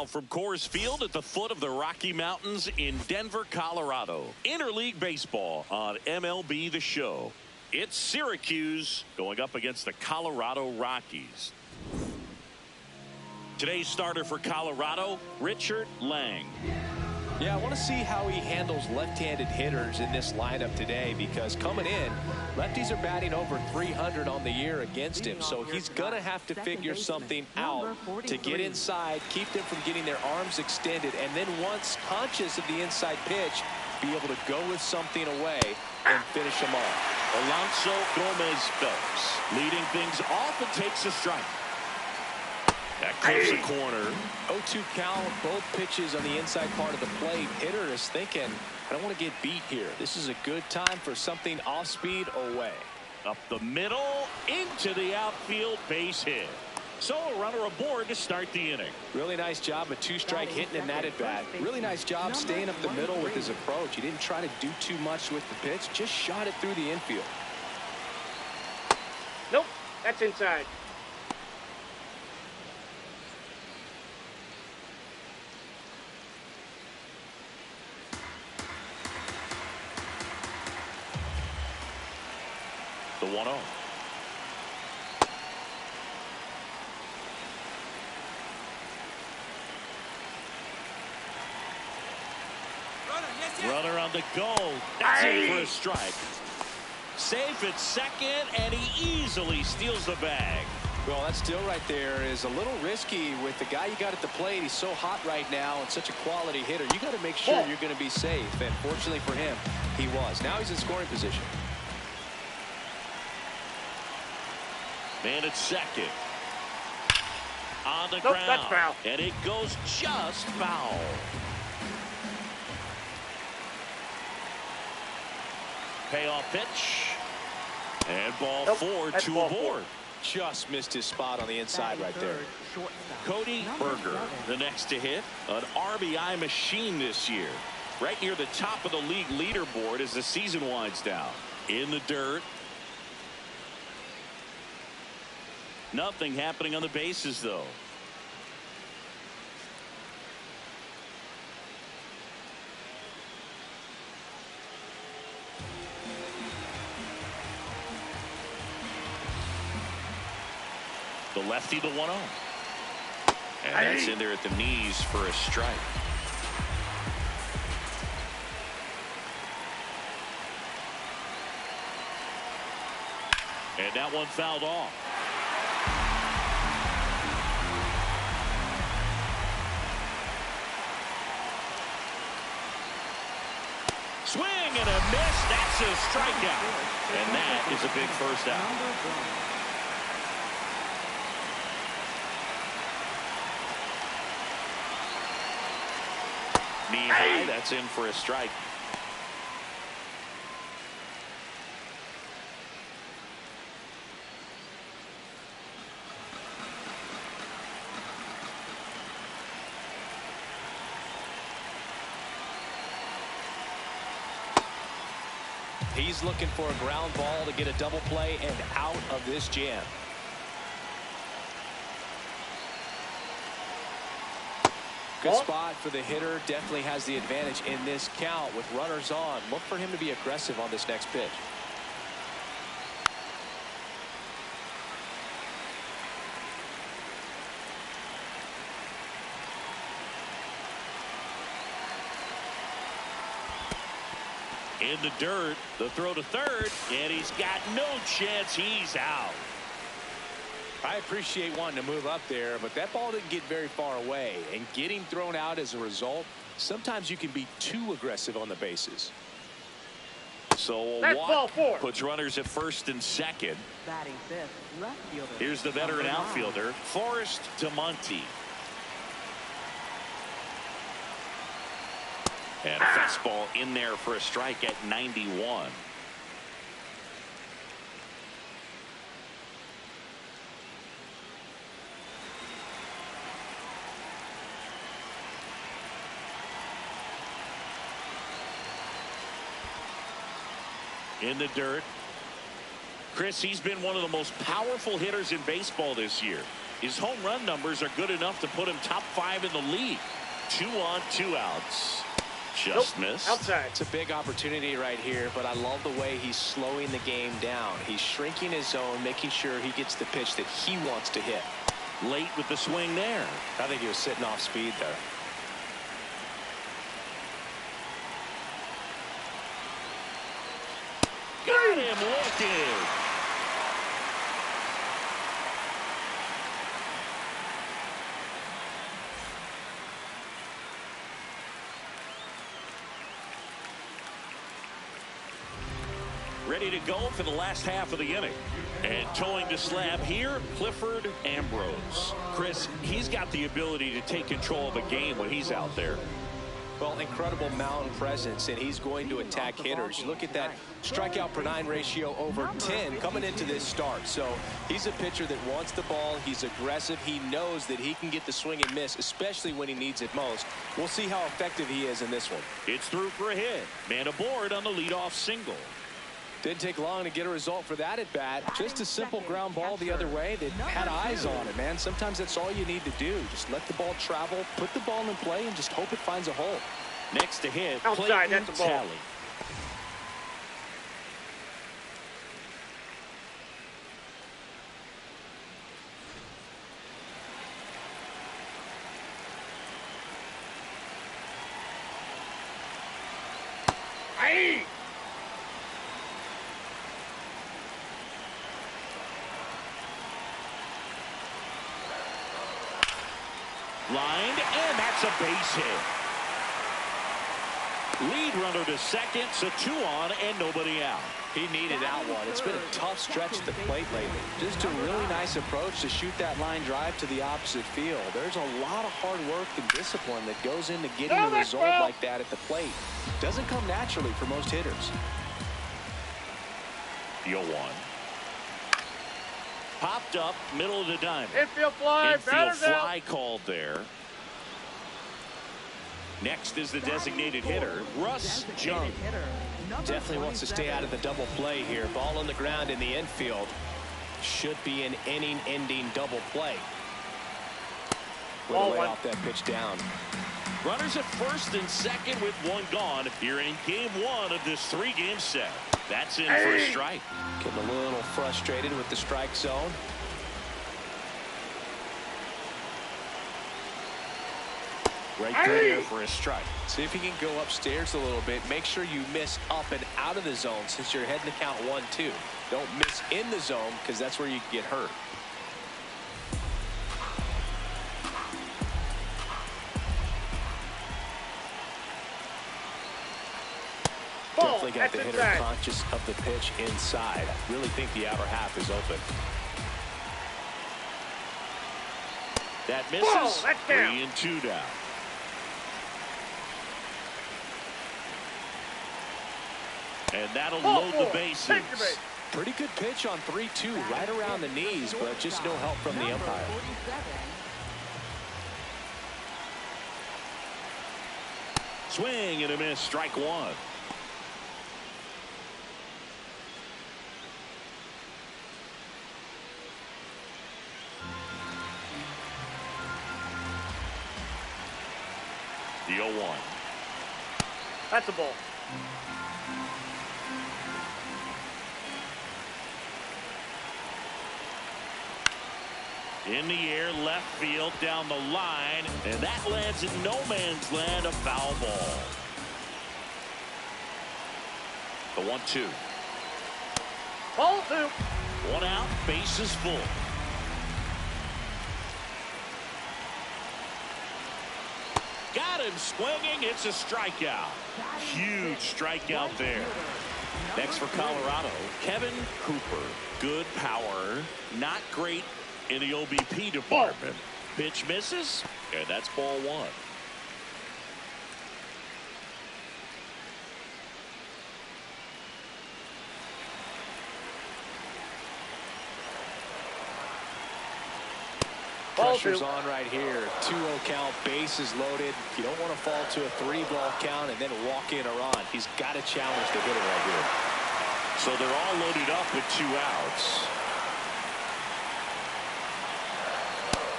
Now from Coors Field at the foot of the Rocky Mountains in Denver, Colorado. Interleague baseball on MLB The Show. It's Syracuse going up against the Colorado Rockies. Today's starter for Colorado, Richard Lang. Yeah, I want to see how he handles left-handed hitters in this lineup today, because coming in, lefties are batting over 300 on the year against him, so he's going to have to figure something out to get inside, keep them from getting their arms extended, and then once conscious of the inside pitch, be able to go with something away and finish them off. Alonso Gomez Phelps leading things off and takes a strike. That clips the corner. 0-2 count, both pitches on the inside part of the plate. Hitter is thinking, I don't want to get beat here. This is a good time for something off speed away. Up the middle, into the outfield, base hit. So a runner aboard to start the inning. Really nice job, a two-strike hitting in that at-bat. Really nice job staying up the middle with his approach. He didn't try to do too much with the pitch, just shot it through the infield. Nope, that's inside. The 1-0. Runner on the go. That's in for a strike. Safe at second, and he easily steals the bag. Well, that steal right there is a little risky with the guy you got at the plate. He's so hot right now and such a quality hitter. You got to make sure you're going to be safe, and fortunately for him, he was. Now he's in scoring position. Man at second. On the ground. That's foul. And it goes just foul. Payoff pitch. And ball four, two aboard. Just missed his spot on the inside right there. Cody Berger, the next to hit. An RBI machine this year. Right near the top of the league leaderboard as the season winds down. In the dirt. Nothing happening on the bases, though. The lefty, the 1-0. And that's in there at the knees for a strike. And that one fouled off. Swing and a miss. That's a strikeout. And that is a big first out. Knee high. That's in for a strike. He's looking for a ground ball to get a double play and out of this jam. Good spot for the hitter. Definitely has the advantage in this count with runners on. Look for him to be aggressive on this next pitch. In the dirt, the throw to third, and he's got no chance. He's out. I appreciate wanting to move up there, but that ball didn't get very far away, and getting thrown out as a result, sometimes you can be too aggressive on the bases. So That's ball four. Puts runners at first and second. Batting fifth, left fielder. Here's the veteran outfielder, Forrest DeMonte. And a fastball in there for a strike at 91. In the dirt. Chris, he's been one of the most powerful hitters in baseball this year. His home run numbers are good enough to put him top 5 in the league. 2 on, 2 outs. Just missed. Outside. It's a big opportunity right here, but I love the way he's slowing the game down. He's shrinking his zone, making sure he gets the pitch that he wants to hit. Late with the swing there. I think he was sitting off speed there. Got him looking. Ready to go for the last half of the inning. And towing the slab here, Clifford Ambrose. Chris, he's got the ability to take control of a game when he's out there. Well, incredible mound presence, and he's going to attack hitters. Look at that strikeout per 9 ratio over 10 coming into this start. So he's a pitcher that wants the ball. He's aggressive. He knows that he can get the swing and miss, especially when he needs it most. We'll see how effective he is in this one. It's through for a hit. Man aboard on the leadoff single. Didn't take long to get a result for that at bat. Just a simple ground ball the other way that had eyes on it, man. Sometimes that's all you need to do. Just let the ball travel, put the ball in play, and just hope it finds a hole. Next to hit, outside, Clayton that's a ball. Talley. Hey! Lined, and that's a base hit. Lead runner to second, so 2 on and nobody out. He needed out one. It's been a tough stretch at the plate lately. Just a really nice approach to shoot that line drive to the opposite field. There's a lot of hard work and discipline that goes into getting a result like that at the plate. Doesn't come naturally for most hitters. The 0-1. Popped up, middle of the diamond. Infield fly. Infield fly called there. Next is the designated hitter, Russ Jung. Definitely wants to stay out of the double play here. Ball on the ground in the infield. Should be an inning-ending double play. Way off that pitch down. Runners at first and second with 1 gone here in game 1 of this 3-game set. That's in for a strike. Getting a little frustrated with the strike zone. Right there for a strike. See if you can go upstairs a little bit. Make sure you miss up and out of the zone since you're heading to count 1-2. Don't miss in the zone because that's where you can get hurt. Definitely got the hitter conscious of the pitch inside. I really think the outer half is open. That misses. 3 and 2 down. And that'll load the bases. Pretty good pitch on 3-2, right around the knees, but just no help from the umpire. Swing and a miss, strike 1. The 0-1. That's a ball. In the air, left field, down the line, and that lands in no man's land, a foul ball. The 1-2. Ball 2. 1 out, bases full. Got him swinging. It's a strikeout. Huge strikeout there. Next for Colorado, Kevin Cooper. Good power, not great in the OBP department. Pitch misses, and that's ball 1. Pressure's on right here. 2-0 count, bases loaded. You don't want to fall to a 3-ball count and then walk in or on. He's got to challenge the hitter right here. So they're all loaded up with 2 outs.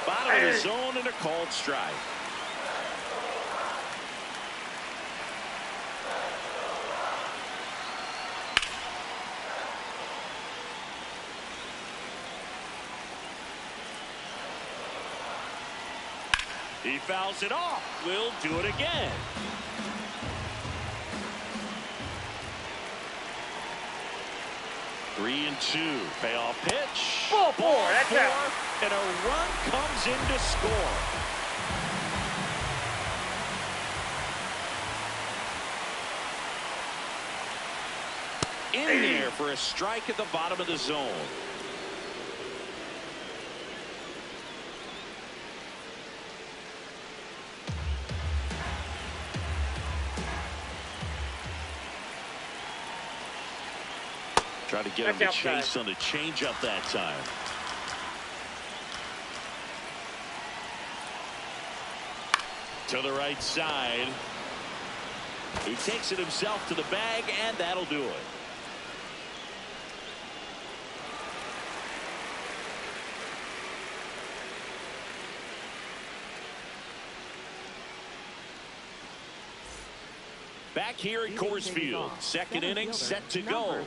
Bottom of the zone and a called strike. He fouls it off. We'll do it again. Three and 2. Payoff pitch. Ball 4. That's out. And a run comes in to score. In there for a strike at the bottom of the zone. Try to get him to chase on the changeup that time. To the right side. He takes it himself to the bag, and that'll do it. Back here at Coors Field, second inning set to go.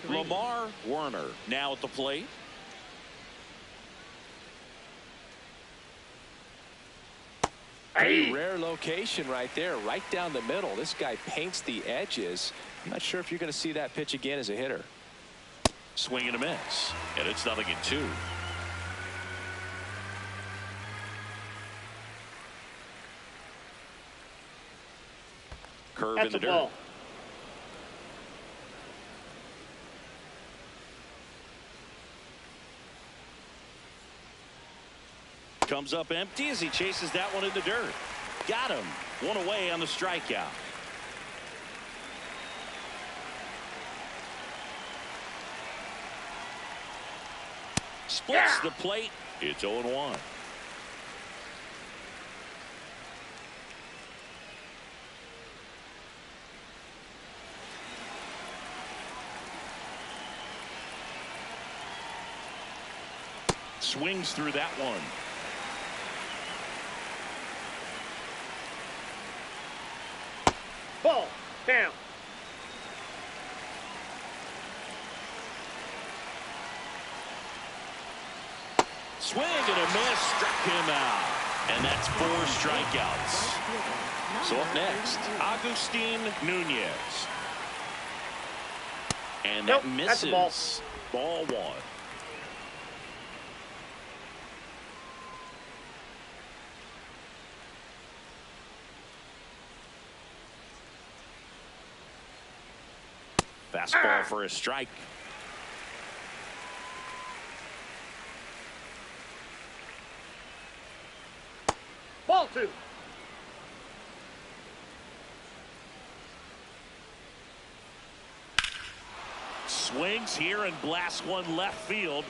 Lamar Werner now at the plate. Pretty rare location right there, right down the middle. This guy paints the edges. I'm not sure if you're going to see that pitch again as a hitter. Swing and a miss, and it's 0-2. Curve in the dirt. Ball. Comes up empty as he chases that one in the dirt. Got him. One away on the strikeout. Splits the plate. It's 0-1. Swings through that one. Ball down. Swing and a miss, struck him out. And that's 4 strikeouts. So up next, Agustin Nunez. And that misses. Ball 1. Fastball for a strike. Ball 2. Swings here and blasts one left field.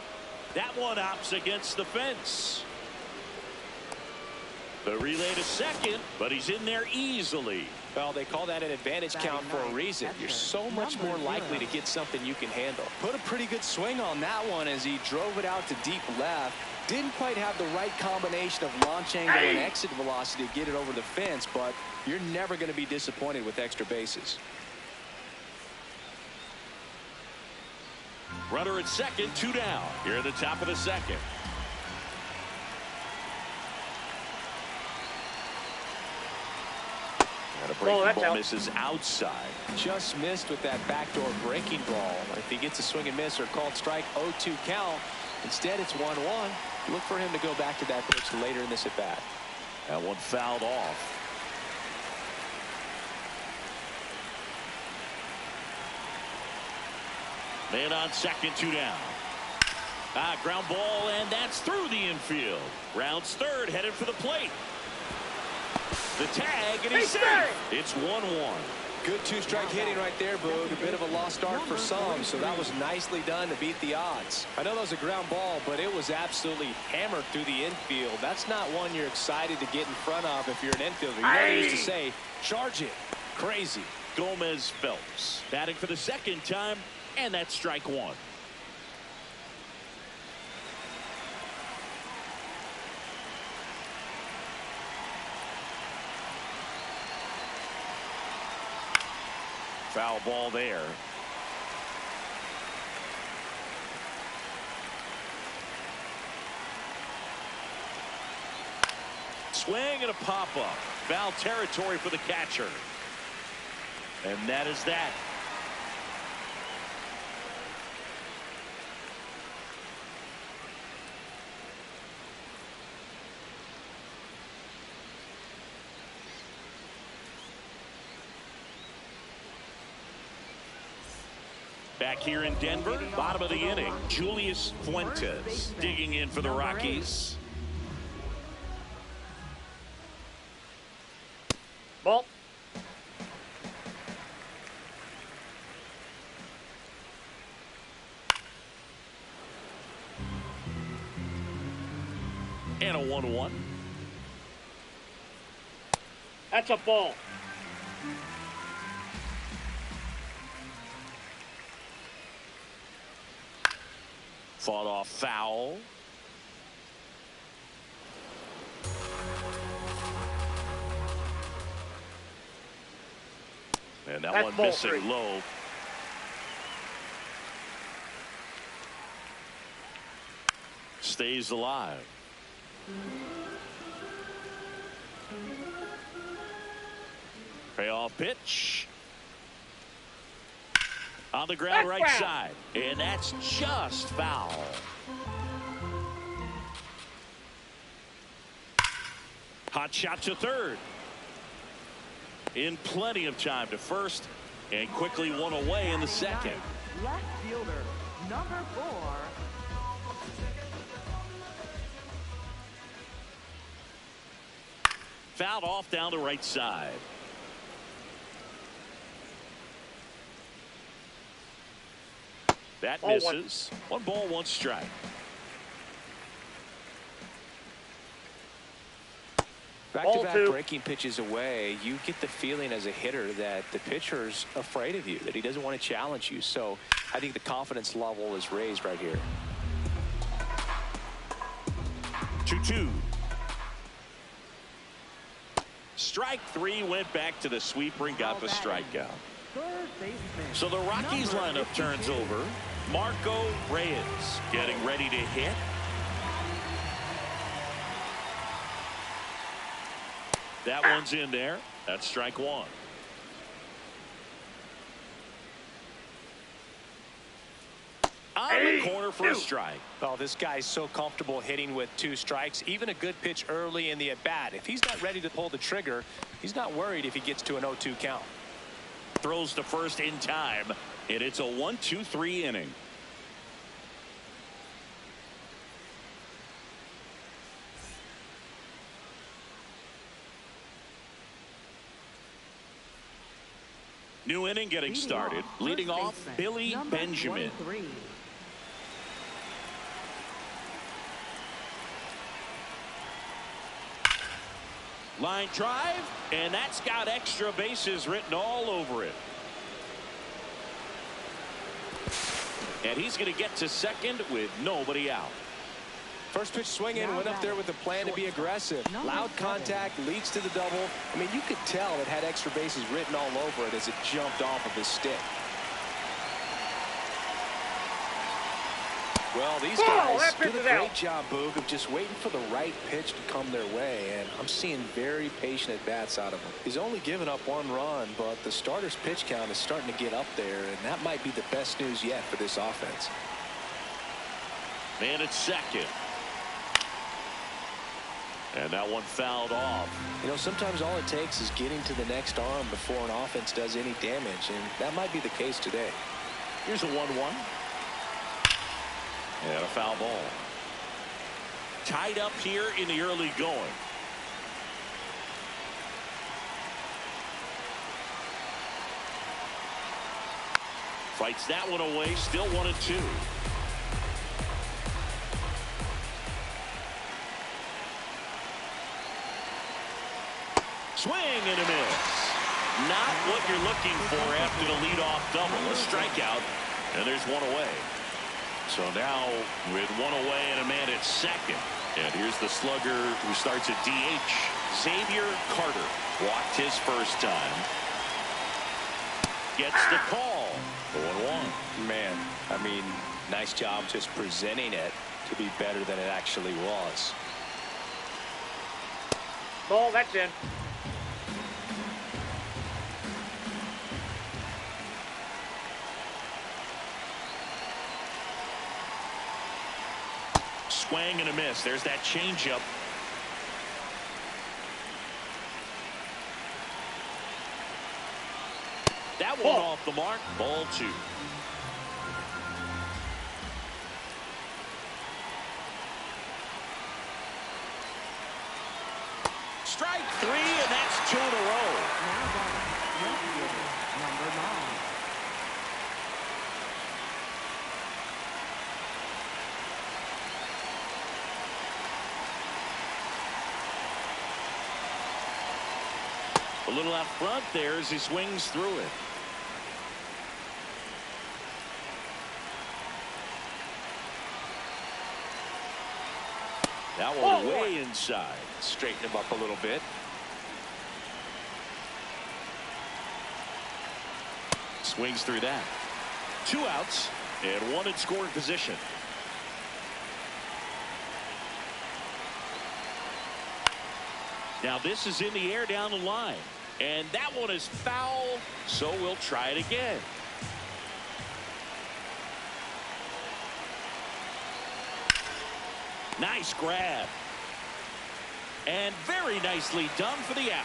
That one opts against the fence. The relay to second, but he's in there easily. Well, they call that an advantage count for a reason. You're so much more likely to get something you can handle. Put a pretty good swing on that one as he drove it out to deep left. Didn't quite have the right combination of launch angle and exit velocity to get it over the fence, but you're never going to be disappointed with extra bases. Runner at second, 2 down. Here at the top of the second. And a breaking ball misses outside. Just missed with that backdoor breaking ball. If he gets a swing and miss or called strike, 0-2 count. Instead, it's 1-1. Look for him to go back to that pitch later in this at bat. That one fouled off. Man on second, 2 down. Ground ball, and that's through the infield. Rounds third, headed for the plate. The tag, and he's safe. It's 1-1. Good 2-strike hitting right there, Boog. A bit of a lost start for some, so that was nicely done to beat the odds. I know that was a ground ball, but it was absolutely hammered through the infield. That's not one you're excited to get in front of if you're an infielder. You know used to say, charge it. Crazy. Gomez Phelps batting for the second time. And that's strike one. Foul ball there. Swing and a pop-up. Foul territory for the catcher. And that is that. Back here in Denver, bottom of the inning, Julius Fuentes digging in for the Rockies. Ball. And a 1-1. That's a ball. Fought off foul. And that one missing low. Stays alive. Payoff pitch. On the ground, right side. And that's just foul. Hot shot to third. In plenty of time to first. And quickly one away in the second. Left fielder, number 4. Fouled off down the right side. That misses. One ball, one strike. Back-to-back breaking pitches away, you get the feeling as a hitter that the pitcher's afraid of you, that he doesn't want to challenge you. So I think the confidence level is raised right here. 2-2. Strike three, went back to the sweeper and got the strikeout. So the Rockies lineup turns over. Marco Reyes getting ready to hit. That one's in there. That's strike one. On the corner for a strike. Oh, this guy's so comfortable hitting with 2 strikes. Even a good pitch early in the at-bat. If he's not ready to pull the trigger, he's not worried if he gets to an 0-2 count. Throws to first in time, and it's a 1-2-3 inning. New inning getting started. Leading off, Billy Benjamin. Line drive, and that's got extra bases written all over it. And he's going to get to second with nobody out. First pitch swinging, went up there with a plan to be aggressive. Loud contact, leads to the double. I mean, you could tell it had extra bases written all over it as it jumped off of his stick. Well, these guys did a great job, Boog, of just waiting for the right pitch to come their way, and I'm seeing very patient at-bats out of him. He's only given up 1 run, but the starter's pitch count is starting to get up there, and that might be the best news yet for this offense. Man at second. And that one fouled off. You know, sometimes all it takes is getting to the next arm before an offense does any damage, and that might be the case today. Here's a 1-1. And a foul ball. Tied up here in the early going. Fights that one away. Still 1-2. Swing and a miss. Not what you're looking for after the leadoff double. A strikeout. And there's one away. So now with one away and a man at second. And here's the slugger who starts at DH. Xavier Carter walked his first time. Gets the call. 0-1. Man, I mean, nice job just presenting it to be better than it actually was. Ball, that's in. Swing and a miss. There's that changeup. That one off the mark. Ball 2. Strike 3, and that's 2 in a row. Now batting left fielder, number 9. A little out front there as he swings through it. That one way inside. Straighten him up a little bit. Swings through that. 2 outs and 1 in scoring position. Now this is in the air down the line. And that one is foul, so we'll try it again. Nice grab. And very nicely done for the out.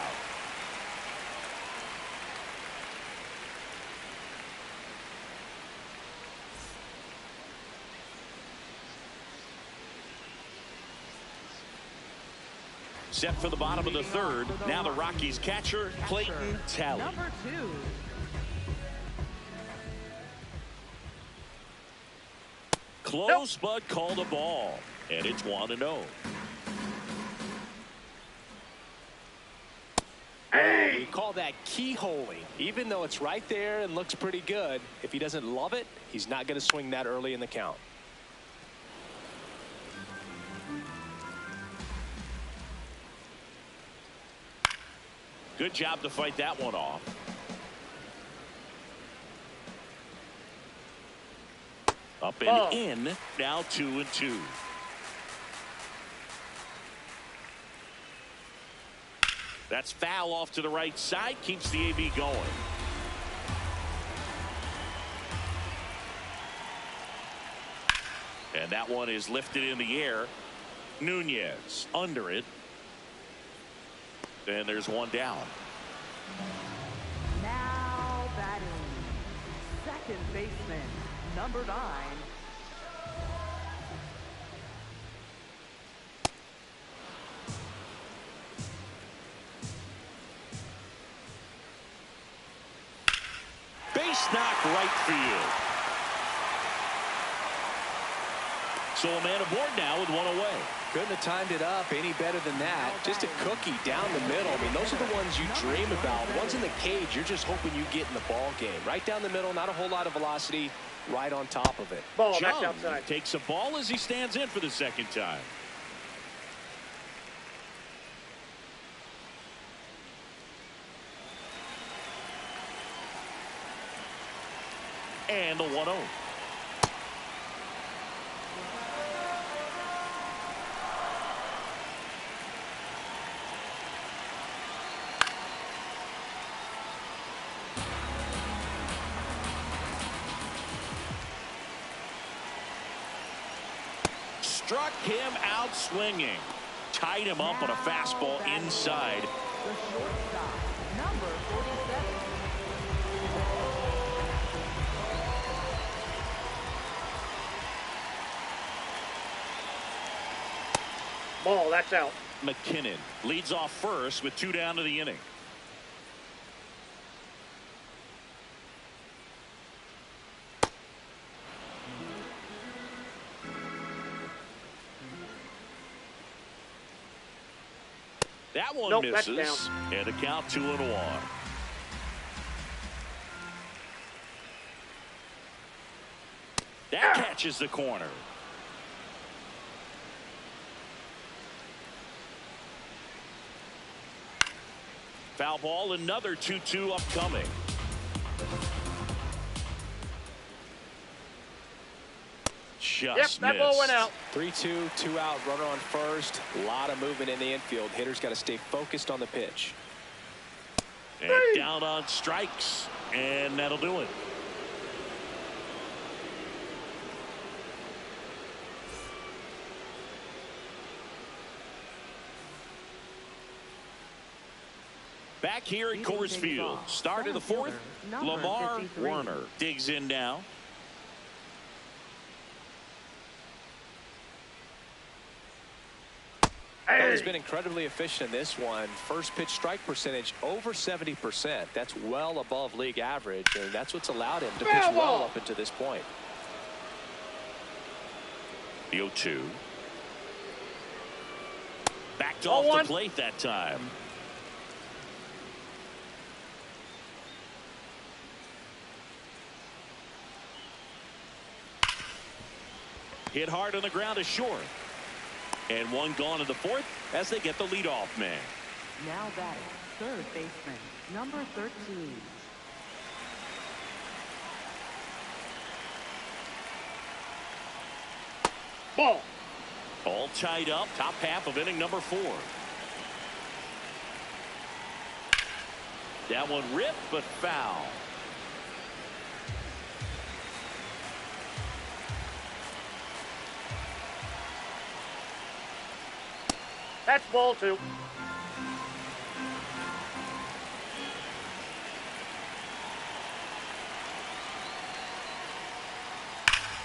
Set for the bottom of the third. Now the Rockies catcher, Clayton Talley. Number 2. Close, but called a ball. And it's 1-0. We call that keyholing. Even though it's right there and looks pretty good, if he doesn't love it, he's not going to swing that early in the count. Good job to fight that one off. Up and in. Now 2-2. That's foul off to the right side. Keeps the AB going. And that one is lifted in the air. Nunez under it. And there's one down. Now batting second baseman, number 9. Base knock right field. So a man aboard now with one away. Couldn't have timed it up any better than that. Just a cookie down the middle. I mean, those are the ones you dream about. Ones in the cage, you're just hoping you get in the ball game. Right down the middle, not a whole lot of velocity, right on top of it. Ball, that's Chung outside. takes a ball as he stands in for the second time. And the 1-0. Struck him out swinging. Tied him up on a fastball inside. The shortstop, number 47. Ball, that's out. McKinnon leads off first with 2 down to the inning. That one misses, that's down. and the count 2-1. watches the corner. Foul ball, another 2-2 upcoming. Just that ball went out. 3-2, 2 out, runner on first. A lot of movement in the infield. Hitter's got to stay focused on the pitch. And down on strikes, and that'll do it. Back here at Coors Field, start of the fourth. Lamar Werner digs in now. Well, he's been incredibly efficient in this one. First pitch strike percentage over 70%. That's well above league average, and that's what's allowed him to pitch well up until this point. The 0-2. Backed off the plate that time. Hit hard on the ground is short. And one gone in the fourth as they get the leadoff man. Now batting, third baseman, number 13. Ball. All tied up, top half of inning number 4. That one ripped, but foul. That's ball 2.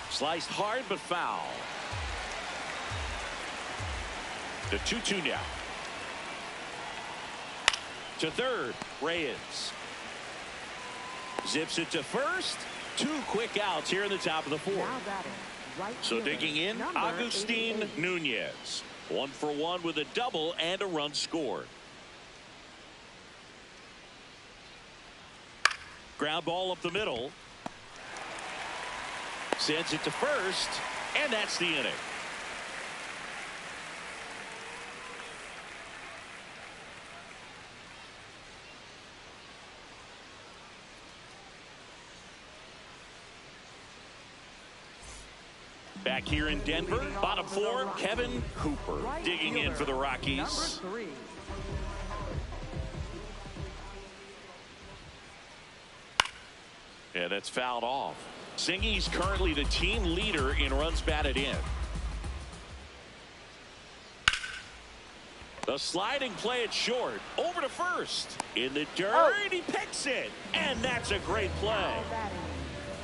Sliced hard, but foul. The 2-2 now. To third, Reyes. Zips it to first. 2 quick outs here in the top of the 4th. Now batting, right So fielder, digging in, number Agustin 88. Nunez. 1 for 1 with a double and a run scored. Ground ball up the middle. Sends it to first, and that's the inning. Back here in Denver, bottom 4, Kevin Hooper digging in for the Rockies. Number 3. And that's fouled off. Singy's currently the team leader in runs batted in. The sliding play at short. Over to first. In the dirt, he picks it. And that's a great play. Now batting,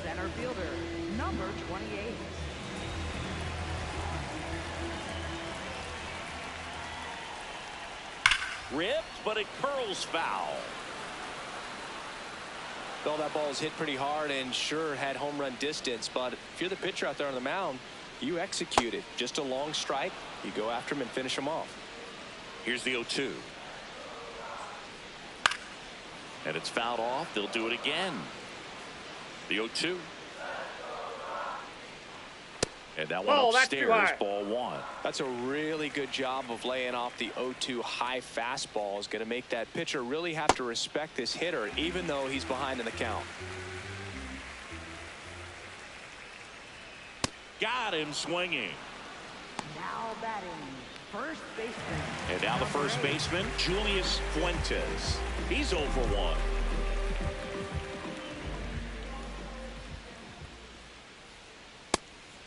center fielder, number 28. Ripped, but it curls foul. Well, that ball is hit pretty hard and sure had home run distance, but if you're the pitcher out there on the mound, you execute it. Just a long strike, you go after him and finish him off. Here's the 0-2. And it's fouled off. They'll do it again. The 0-2. And that one upstairs, ball 1. That's a really good job of laying off the 0-2 high fastball. Is going to make that pitcher really have to respect this hitter, even though he's behind in the count. Got him swinging. Now batting, first baseman. And now the first baseman, Julius Fuentes. He's 0 for 1.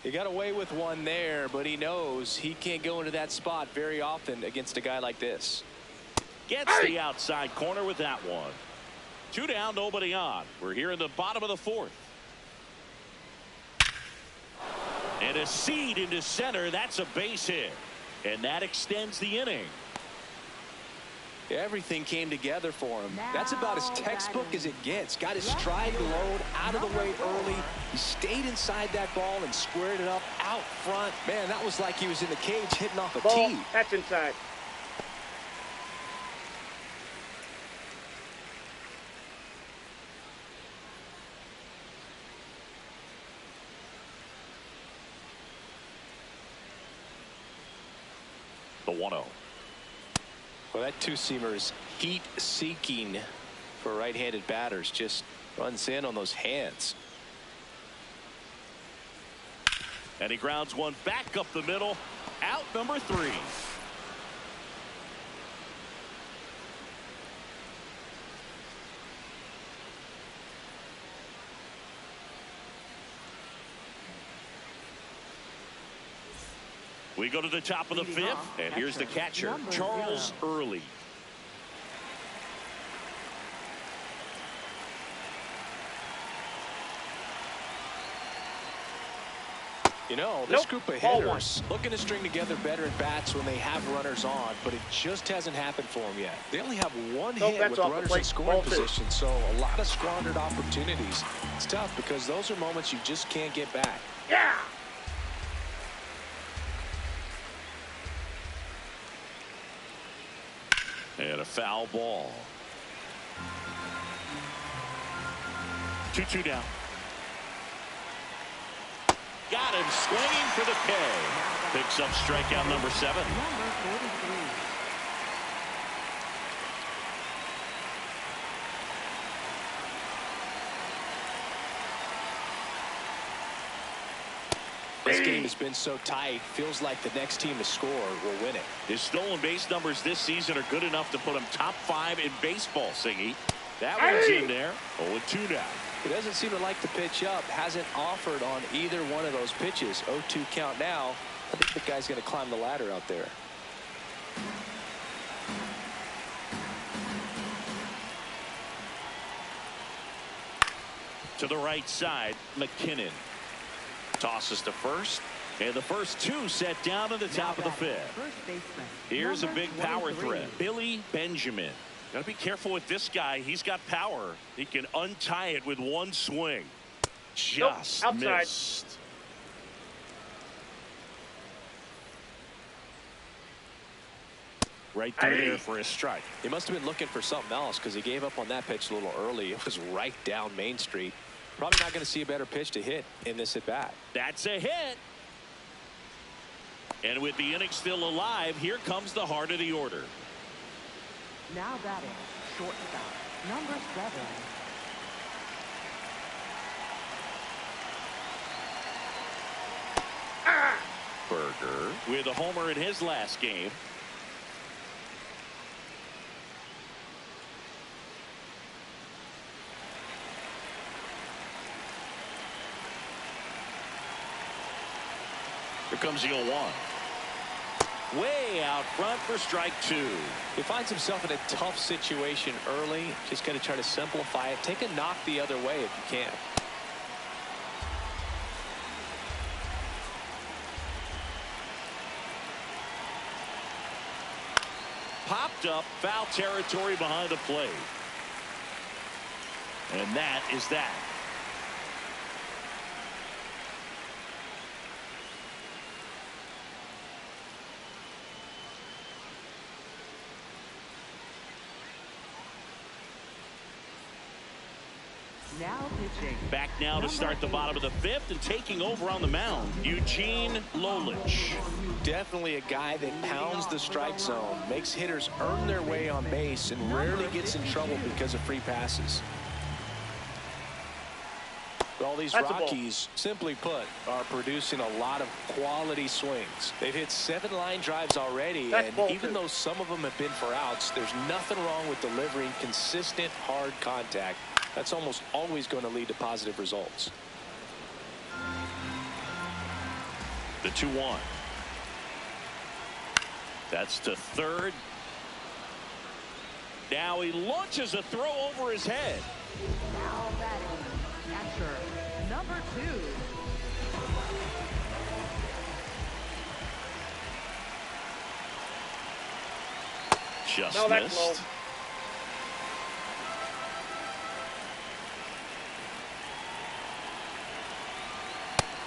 He got away with one there, but he knows he can't go into that spot very often against a guy like this. Gets the outside corner with that one. 2 down, nobody on. We're here in the bottom of the 4th. And a seed into center. That's a base hit. And that extends the inning. Everything came together for him. That's about as textbook as it gets. Got his stride load out of the way early. He stayed inside that ball and squared it up out front. Man, that was like he was in the cage hitting off a Ball. tee. That's inside. The 1-0. Well, that two-seamer is heat-seeking for right-handed batters. Just runs in on those hands. And he grounds one back up the middle. Out number 3. We go to the top of the 5th, and here's the catcher, Charles Early. You know, this group of hitters looking to string together better at bats when they have runners on, but it just hasn't happened for them yet. They only have one hit with runners in scoring position, so a lot of squandered opportunities. It's tough because those are moments you just can't get back. Yeah. And a foul ball. 2-2 down. Got him swinging for the K. Picks up strikeout number 7. Number 43. This game has been so tight. Feels like the next team to score will win it. His stolen base numbers this season are good enough to put him top 5 in baseball, Singy. That one's in there. 0-2 now. He doesn't seem to like the pitch up. Hasn't offered on either one of those pitches. 0-2 count now. I think the guy's going to climb the ladder out there. To the right side, McKinnon. Tosses to first. And the first 2 set down at the top of the 5th. First baseman. Here's a big power 23. threat. Billy Benjamin. Got to be careful with this guy. He's got power. He can untie it with one swing. Just missed. Right there for a strike. He must have been looking for something else because he gave up on that pitch a little early. It was right down Main Street. Probably not going to see a better pitch to hit in this at bat. That's a hit. And with the inning still alive, here comes the heart of the order. Now batting, shortstop, number 7. Berger with a homer in his last game. Here comes the 0-1. Way out front for strike 2. He finds himself in a tough situation early. Just got to try to simplify it. Take a knock the other way if you can. Popped up, foul territory behind the plate. And that is that. Now pitching. Back now to start the bottom of the 5th and taking over on the mound, Eugene Lolich. Definitely a guy that pounds the strike zone, makes hitters earn their way on base, and rarely gets in trouble because of free passes. All these Rockies, simply put, are producing a lot of quality swings. They've hit 7 line drives already, and even though some of them have been for outs, there's nothing wrong with delivering consistent, hard contact. That's almost always going to lead to positive results. The 2-1. That's to third. Now he launches a throw over his head. Now batting, catcher, number 2. Just missed. Low.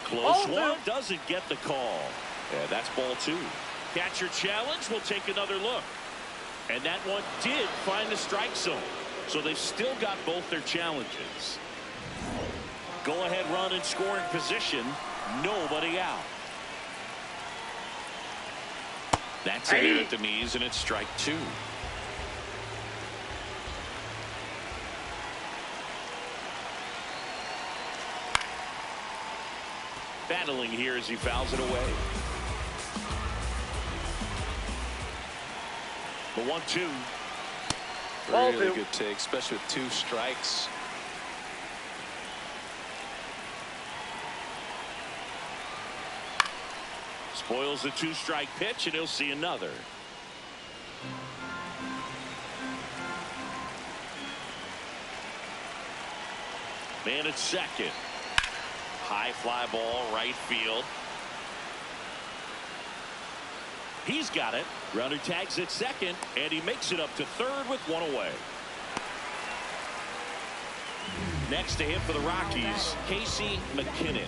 Close one, doesn't get the call. Yeah, that's ball 2. Catcher challenge, will take another look. And that one did find the strike zone. So they've still got both their challenges. Go ahead run in scoring position. Nobody out. That's in there at the knees, and it's strike two. Battling here as he fouls it away. The 1-2. Really good take, especially with 2 strikes. Spoils the 2-strike pitch, and he'll see another. Man at second. High fly ball, right field. He's got it. Runner tags at second, and he makes it up to third with 1 away. Next to him for the Rockies, Casey McKinnon.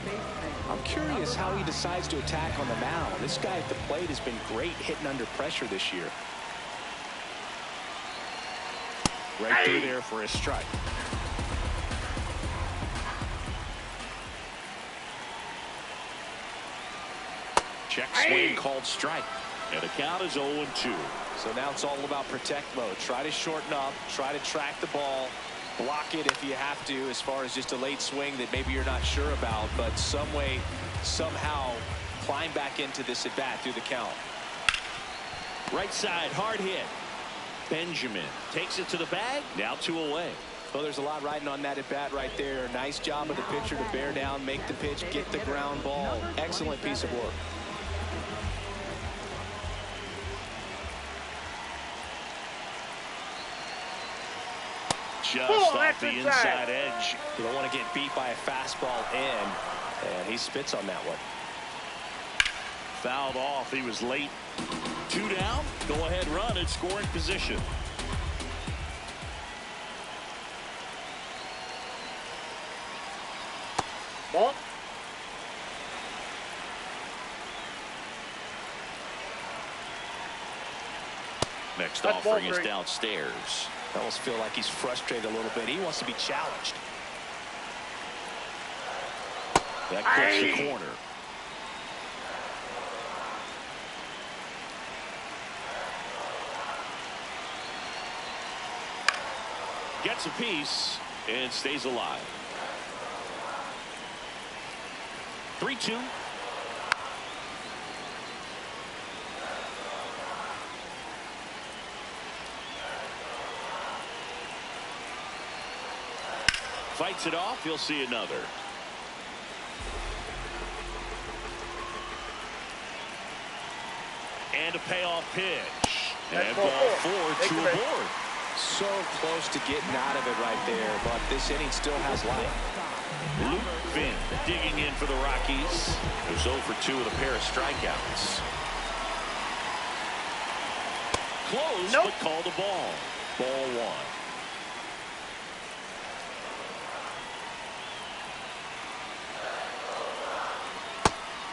I'm curious how he decides to attack on the mound. This guy at the plate has been great hitting under pressure this year. Right through there for a strike. Check swing called strike. And the count is 0-2. So now it's all about protect mode. Try to shorten up, try to track the ball, block it if you have to, as far as just a late swing that maybe you're not sure about, but some way, somehow climb back into this at bat through the count. Right side, hard hit. Benjamin takes it to the bag. Now 2 away. Well, there's a lot riding on that at bat right there. Nice job of the pitcher to bear down, make the pitch, get the ground ball. Excellent piece of work. Just off the inside edge. You don't want to get beat by a fastball in, and he spits on that one. Fouled off. He was late. 2 down. Go ahead run at scoring position. Ball. Next That's offering ball is three. downstairs. I almost feel like he's frustrated a little bit. He wants to be challenged. That gets the corner. Gets a piece and stays alive. 3-2. Fights it off. He'll see another. And a payoff pitch. And ball 4, 2 aboard. So close to getting out of it right there, but this inning still has life. Luke Finn digging in for the Rockies. Who's 0 for 2 with a pair of strikeouts. Close, but called a ball. Ball 1.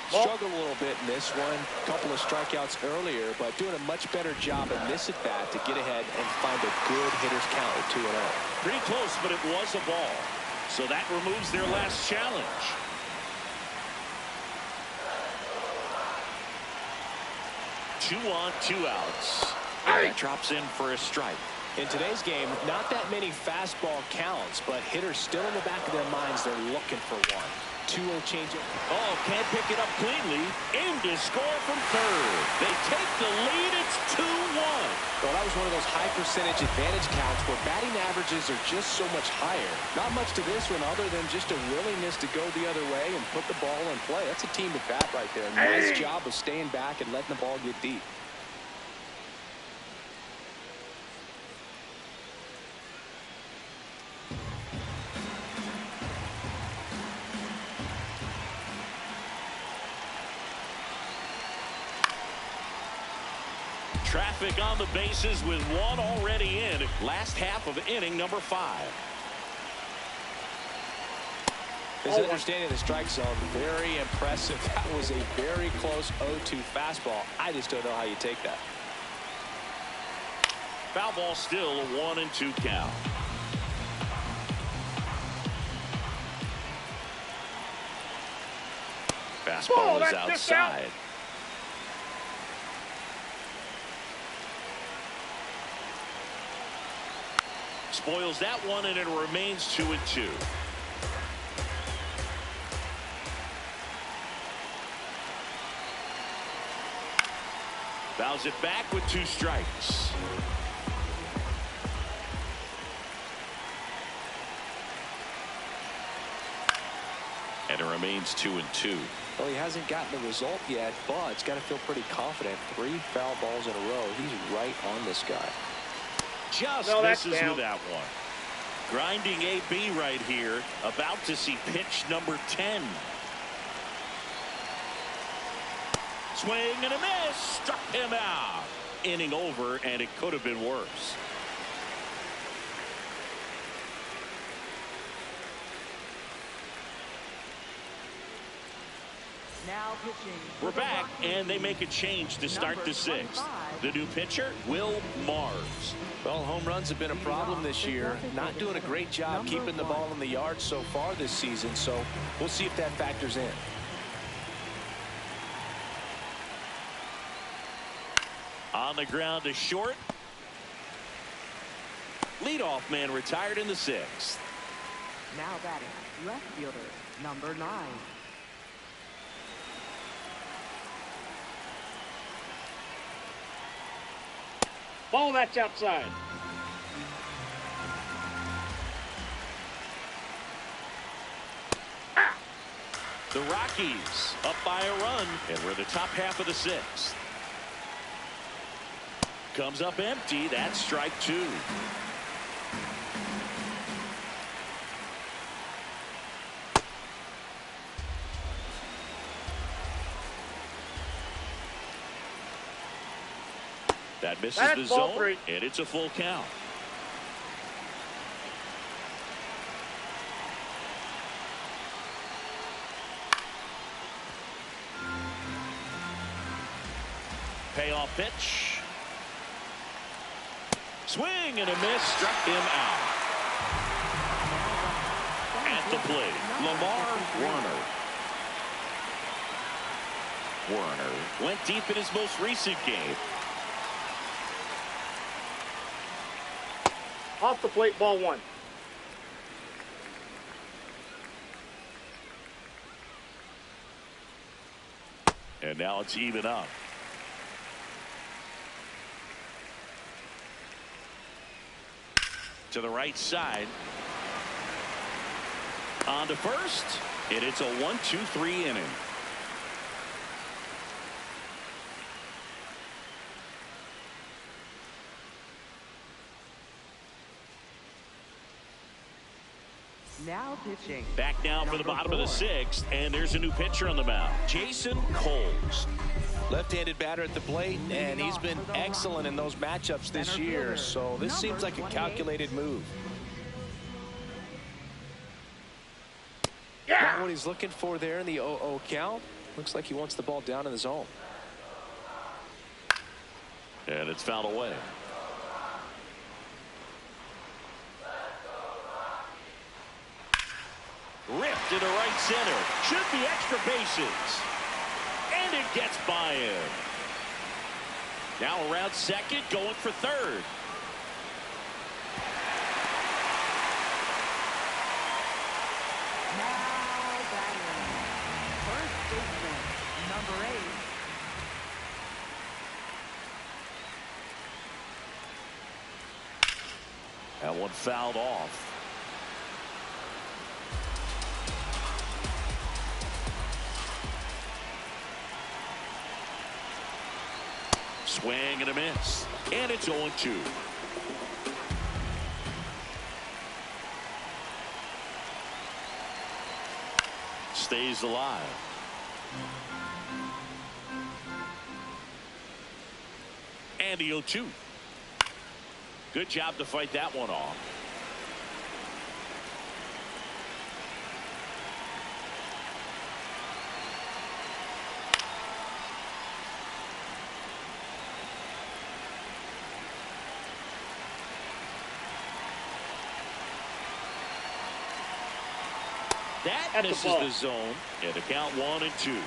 Struggled a little bit in this one. Couple of strikeouts earlier, but doing a much better job in this at bat to get ahead and find a good hitter's count at 2-0. Pretty close, but it was a ball. So that removes their last challenge. Two on, 2 outs. And that drops in for a strike. In today's game, not that many fastball counts, but hitters still in the back of their minds, they're looking for one. 2-0 changeup. Oh, can't pick it up cleanly. In to score from third. They take the lead. It's 2-1. Well, that was one of those high percentage advantage counts where batting averages are just so much higher. Not much to this one other than just a willingness to go the other way and put the ball in play. That's a team at bat right there. Nice job of staying back and letting the ball get deep. Traffic on the bases with 1 already in. Last half of inning number 5. His understanding of the strike zone, very impressive. That was a very close 0-2 fastball. I just don't know how you take that. Foul ball still, a 1-2 count. Fastball is outside. spoils that one, and it remains 2-2. Fouls it back with 2 strikes. And it remains 2-2. Well, he hasn't gotten the result yet, but he's got to feel pretty confident. 3 foul balls in a row. He's right on this guy. Just misses with that one. Grinding AB right here. About to see pitch number 10. Swing and a miss. Struck him out. Inning over, and it could have been worse. Now pitching. We're back, and they make a change to start the 6th. The new pitcher, Will Mars. Well, home runs have been a problem this year. Not doing a great job keeping the ball in the yard so far this season, so we'll see if that factors in. On the ground to short. Leadoff man retired in the 6th. Now batting, left fielder, number 9. Ball, that's outside. The Rockies up by a run, and we're the top half of the 6th. Comes up empty. That's strike 2. That misses the zone, 3. and it's a full count. Payoff pitch. Swing and a miss. Struck him out. At the plate, Lamar Warner. Warner went deep in his most recent game. Off the plate, ball 1. And now it's even up. To the right side. On to first. And it's a 1-2-3 inning. Now pitching. Back now for the bottom of the 6th, and there's a new pitcher on the mound, Jason Coles. Left-handed batter at the plate, and he's been excellent in those matchups this year, so this seems like a calculated move. Not what he's looking for there in the 0-0 count. Looks like he wants the ball down in the zone. And it's fouled away. Ripped into right center. Should be extra bases. And it gets by him. Now around second, going for third. Now batting, first baseman, number 8. That one fouled off. Swing and a miss. And it's 0-2. Stays alive. And the 0-2. Good job to fight that one off. That misses the zone, and the count 1-2.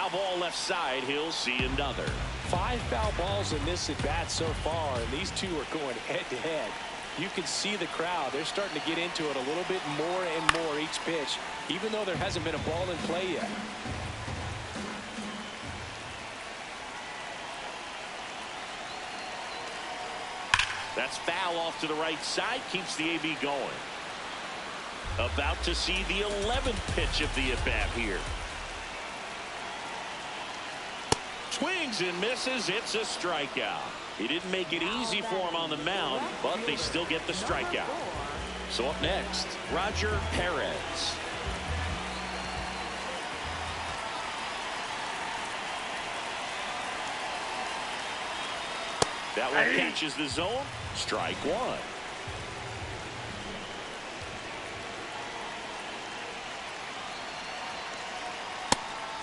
Foul ball left side. He'll see another. 5 foul balls in this at bat so far, and these two are going head to head. You can see the crowd. They're starting to get into it a little bit more and more each pitch, even though there hasn't been a ball in play yet. That's foul off to the right side. Keeps the AB going. About to see the 11th pitch of the at-bat here. Swings and misses. It's a strikeout. He didn't make it easy for him on the mound, but they still get the strikeout. So up next, Roger Perez. That one catches the zone. Strike one.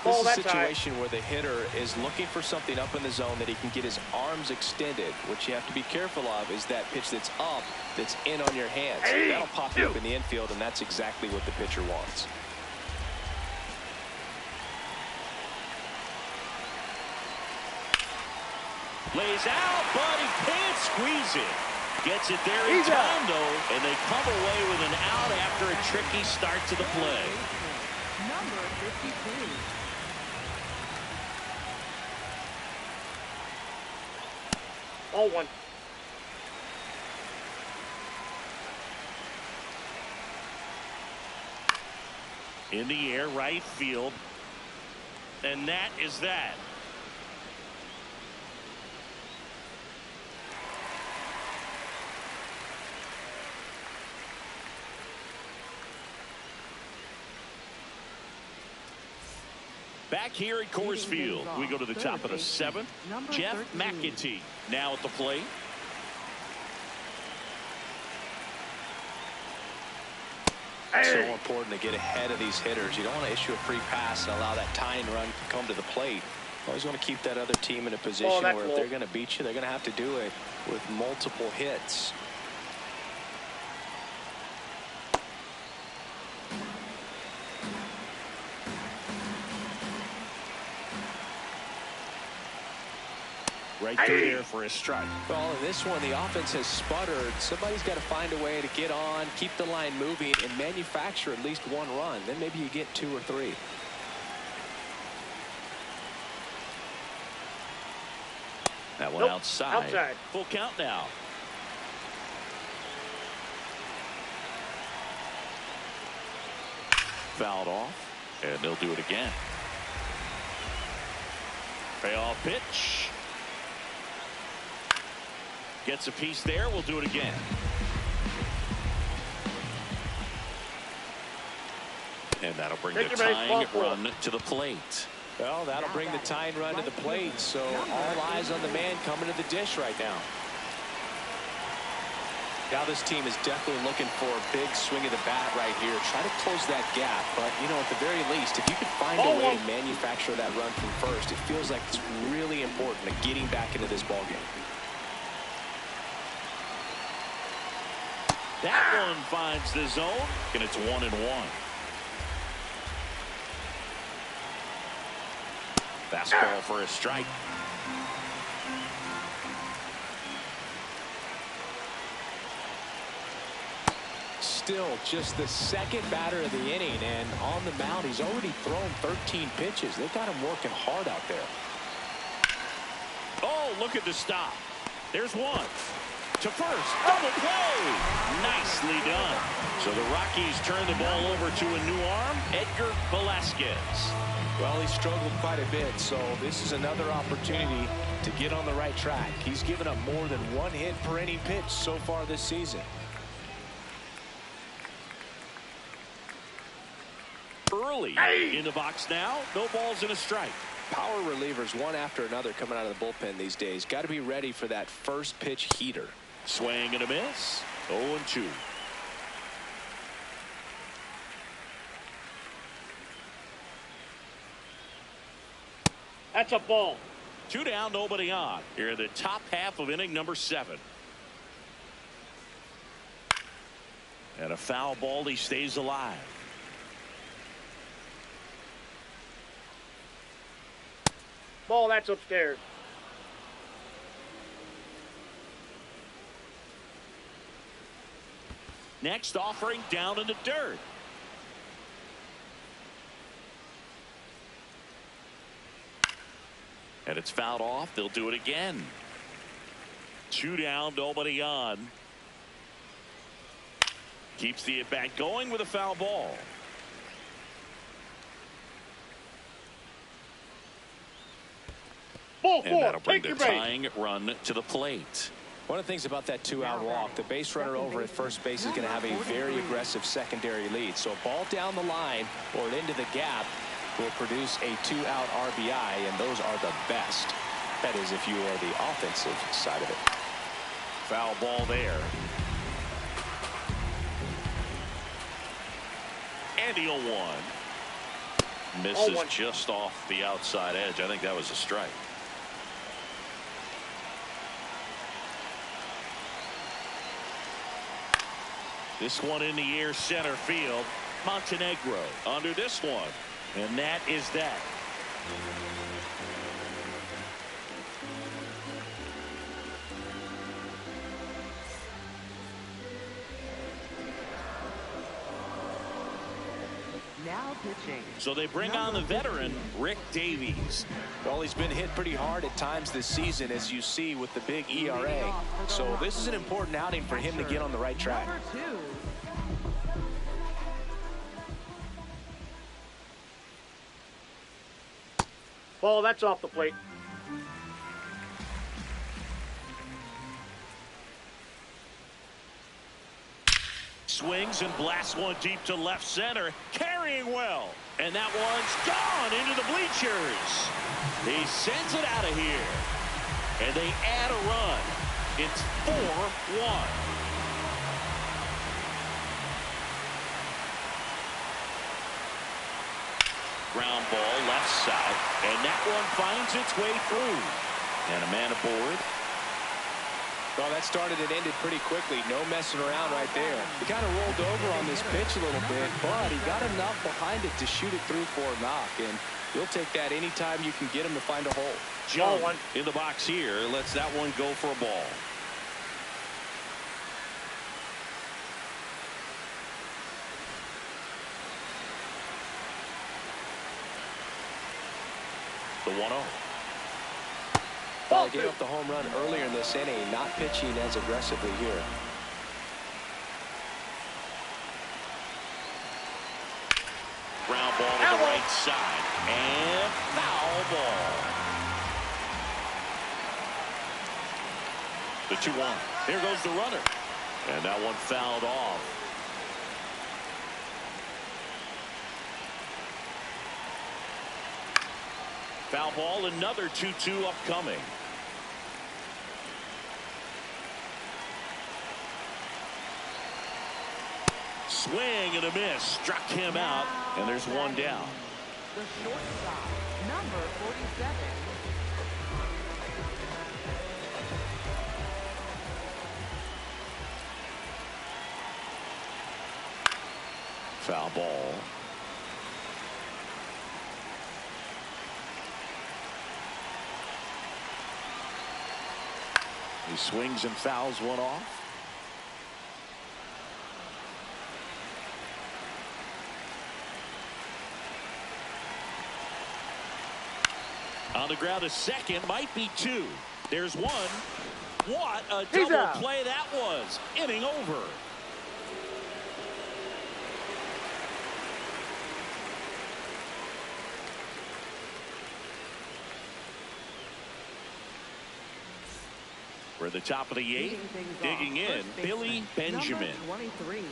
This is a situation where the hitter is looking for something up in the zone that he can get his arms extended. What you have to be careful of is that pitch that's up, that's in on your hands. That'll pop you up in the infield, and that's exactly what the pitcher wants. Lays out, but he can't squeeze it. Gets it there in time, though, and they come away with an out after a tricky start to the play. Number 52. Ball one. In the air, right field. And that is that. Back here at Coors Field, we go to the top of the 7th. Jeff McEntee now at the plate. So important to get ahead of these hitters. You don't want to issue a free pass and allow that tying run to come to the plate. Always want to keep that other team in a position where if they're going to beat you, they're going to have to do it with multiple hits. Right through there for a strike. Well, in this one, the offense has sputtered. Somebody's got to find a way to get on, keep the line moving, and manufacture at least one run. Then maybe you get 2 or 3. That one outside. Full count now. Fouled off, and they'll do it again. Payoff pitch. Gets a piece there. We'll do it again. And that'll bring the tying run to the plate. Well, that'll bring the tying run to the plate. So all eyes on the man coming to the dish right now. Now this team is definitely looking for a big swing of the bat right here. Try to close that gap. But, you know, at the very least, if you could find a way to manufacture that run from first, it feels like it's really important to getting back into this ballgame. That one finds the zone, and it's 1-1. Fastball for a strike. Still just the second batter of the inning, and on the mound, he's already thrown 13 pitches. They've got him working hard out there. Oh, look at the stop. There's one. To first, double play. Nicely done. So the Rockies turn the ball over to a new arm, Edgar Velasquez. Well, he struggled quite a bit, so this is another opportunity to get on the right track. He's given up more than 1 hit per inning pitch so far this season. Early in the box now. No balls and a strike. Power relievers one after another coming out of the bullpen these days. Got to be ready for that first pitch heater. Swing and a miss. 0-2. That's a ball. 2 down, nobody on. Here in the top half of inning number 7. And a foul ball. He stays alive. Ball, that's upstairs. Next offering down in the dirt. And it's fouled off. They'll do it again. 2 down, nobody on. Keeps the at bat going with a foul ball. Ball And 4. that'll bring Take the your base. tying run to the plate. One of the things about that 2-out walk, the base runner over at first base is going to have a very aggressive secondary lead. So a ball down the line or into the gap will produce a 2-out RBI, and those are the best. That is, if you are the offensive side of it. Foul ball there. And the 0-1. Misses 0-1. just off the outside edge. I think that was a strike. This one in the air, center field. Montenegro under this one. And that is that. Now pitching. So they bring on the veteran, Rick Davies. Well, he's been hit pretty hard at times this season, as you see with the big ERA. So this is an important outing for him to get on the right track. Number 2. Ball, that's off the plate. Swings and blasts one deep to left center, carrying well. And that one's gone into the bleachers. He sends it out of here. And they add a run. It's 4-1. Ground ball left side. And that one finds its way through. And a man aboard. Well, that started and ended pretty quickly. No messing around right there. He kind of rolled over on this pitch a little bit, but he got enough behind it to shoot it through for a knock. And you'll take that anytime you can get him to find a hole. John in the box here lets that one go for a ball. The 1-0. Well, he gave up the home run earlier in this inning, not pitching as aggressively here. Ground ball to the right side. And foul ball. The 2-1. Here goes the runner. And that one fouled off. Foul ball, another 2-2 upcoming. Swing and a miss. Struck him out. And there's one down. The shortstop, number 47. Foul ball. He swings and fouls one off. On the ground, a second, might be 2. There's 1. What a double play that was. Inning over. We're at the top of the 8th. Digging in, Billy Benjamin. Number 23.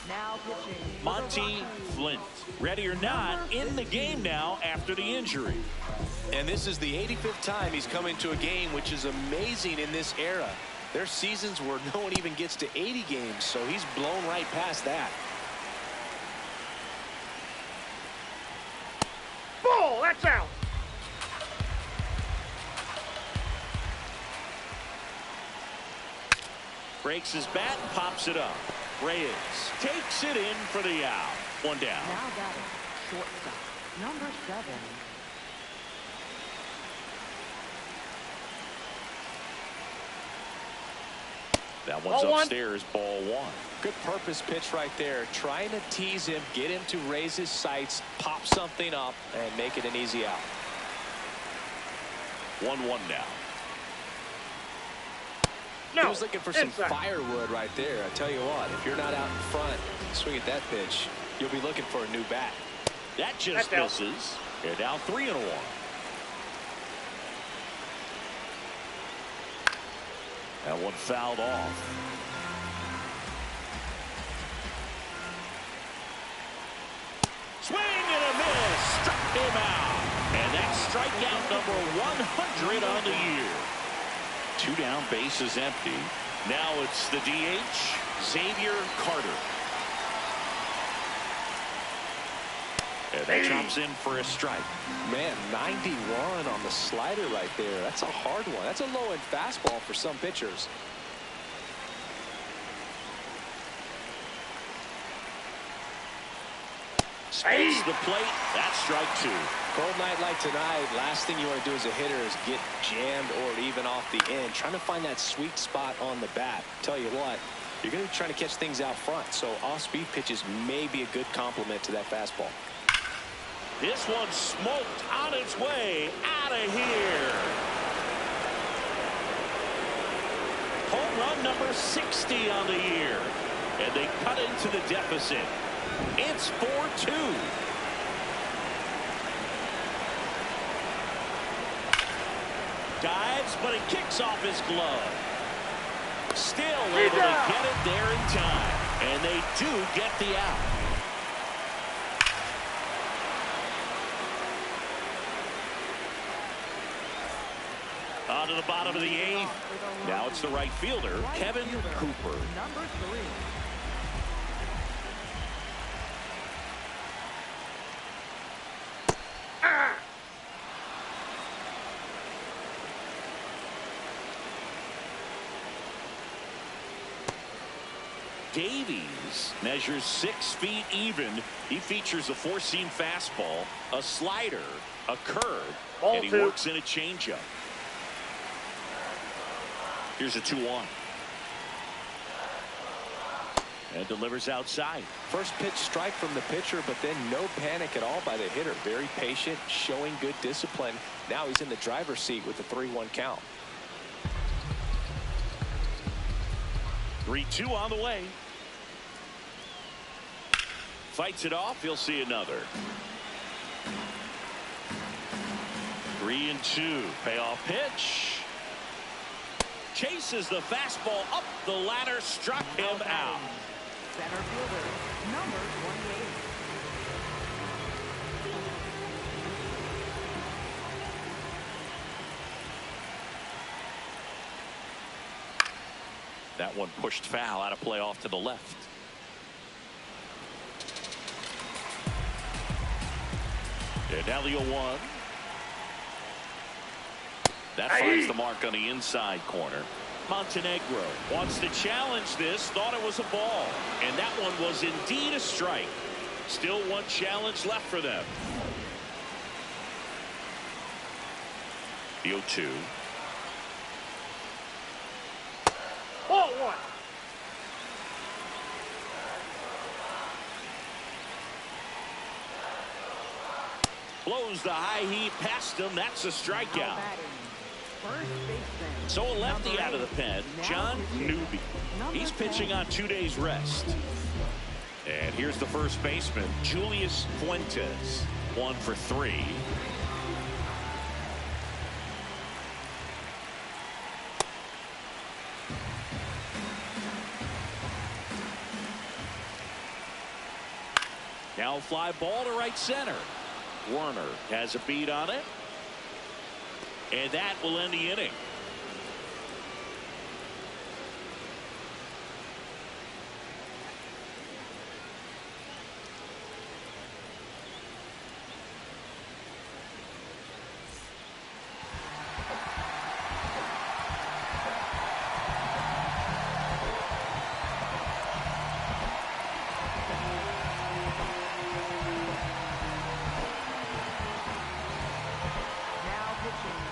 Now pitching. for the Monty Rockies. Flint. Ready or not, in the game now after the injury. And this is the 85th time he's come into a game, which is amazing in this era. There's seasons where no one even gets to 80 games, so he's blown right past that. Ball, that's out. Breaks his bat and pops it up. Reyes takes it in for the out. One down. Now batting. Shortstop. Number 7. That one's Ball one. upstairs, ball 1. Good purpose pitch right there. Trying to tease him, get him to raise his sights, pop something up, and make it an easy out. 1-1 now. No. He was looking for some Inside. firewood right there. I tell you what, if you're not out in front, swing at that pitch, you'll be looking for a new bat. That just That's out. misses. They're down 3-1. That one fouled off. Swing and a miss. Struck him out. And that's strikeout number 100 on the year. 2 down, bases empty. Now it's the DH, Xavier Carter. And that drops in for a strike. Man, 91 on the slider right there. That's a hard one. That's a low-end fastball for some pitchers. Spins the plate. That's strike 2. Cold night like tonight, last thing you want to do as a hitter is get jammed or even off the end. Trying to find that sweet spot on the bat. Tell you what, you're going to be trying to catch things out front, so off-speed pitches may be a good complement to that fastball. This one smoked on its way out of here. Home run number 60 on the year. And they cut into the deficit. It's 4-2. Dives, but it kicks off his glove. Still able to get it there in time. And they do get the out. On to the bottom of the 8th. Now it's the right fielder, Kevin Cooper. Number 3. Davies measures 6 feet even. He features a 4-seam fastball, a slider, a curve, Ball and he 2. works in a changeup. Here's a 2-1. And delivers outside. First pitch strike from the pitcher, but then no panic at all by the hitter. Very patient, showing good discipline. Now he's in the driver's seat with the 3-1 count. 3-2 on the way. Fights it off. He'll see another. 3-2. Payoff pitch. Chases the fastball up the ladder. Struck him out. Center fielder. Number 28. That one pushed foul out of play off to the left. And now the 0-1. That finds the mark on the inside corner. Montenegro wants to challenge this. Thought it was a ball. And that one was indeed a strike. Still one challenge left for them. The 0-2. Ball 1. Blows the high heat past him. That's a Now strikeout. batting. First baseman. So a lefty Number out of the 8. pen, Now John pitching. Newby. Number He's pitching 10. on 2 days rest. And here's the first baseman, Julius Fuentes. 1 for 3. Now fly ball to right center. Werner has a beat on it. And that will end the inning.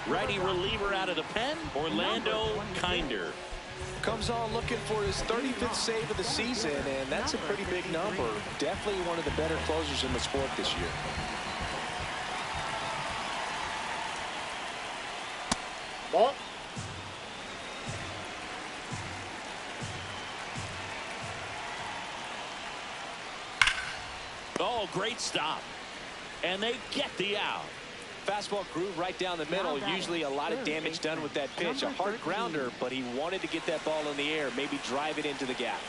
Righty reliever out of the pen, Orlando Kinder. Comes on looking for his 35th save of the season, and that's a pretty big number. Definitely one of the better closers in the sport this year. Ball. Oh, great stop. And they get the out. Fastball groove right down the middle. Usually a lot of damage done with that pitch. A hard grounder, but he wanted to get that ball in the air, maybe drive it into the gap.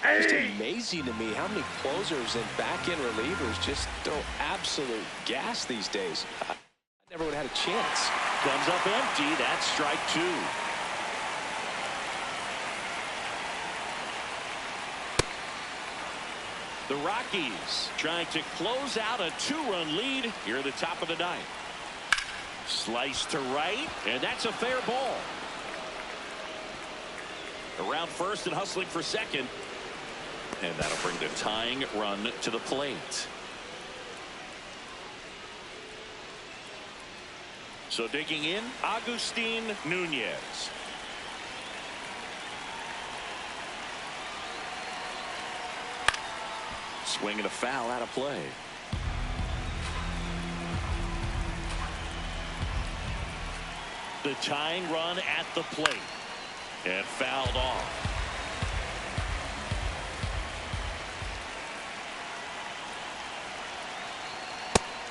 Just amazing to me how many closers and back-end relievers just throw absolute gas these days. I never would have had a chance. Comes up empty. That's strike two. The Rockies trying to close out a two-run lead here at the top of the ninth. Slice to right, and that's a fair ball. Around first and hustling for second. And that'll bring the tying run to the plate. So digging in, Agustin Nunez. Swing and a foul out of play. The tying run at the plate. And fouled off.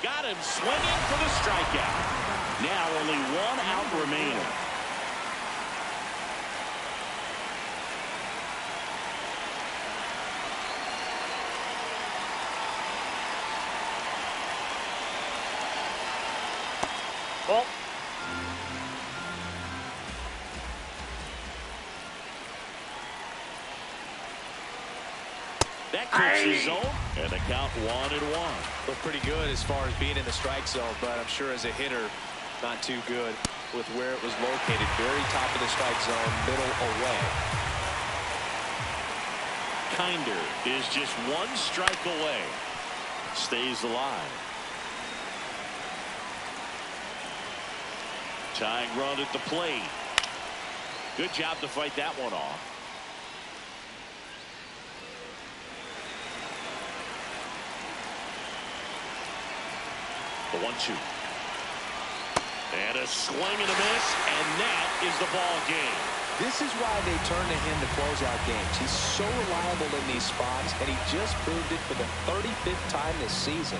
Got him swinging for the strikeout. Now only one out remaining. Ball. That keeps the zone, and the count 1-1. Looked pretty good as far as being in the strike zone, but I'm sure as a hitter, not too good with where it was located. Very top of the strike zone, middle away. Kinder is just one strike away. Stays alive. Tying run at the plate. Good job to fight that one off. The 1-2. And a swing and a miss, and that is the ball game. This is why they turn to him to close out games. He's so reliable in these spots, and he just proved it for the 35th time this season.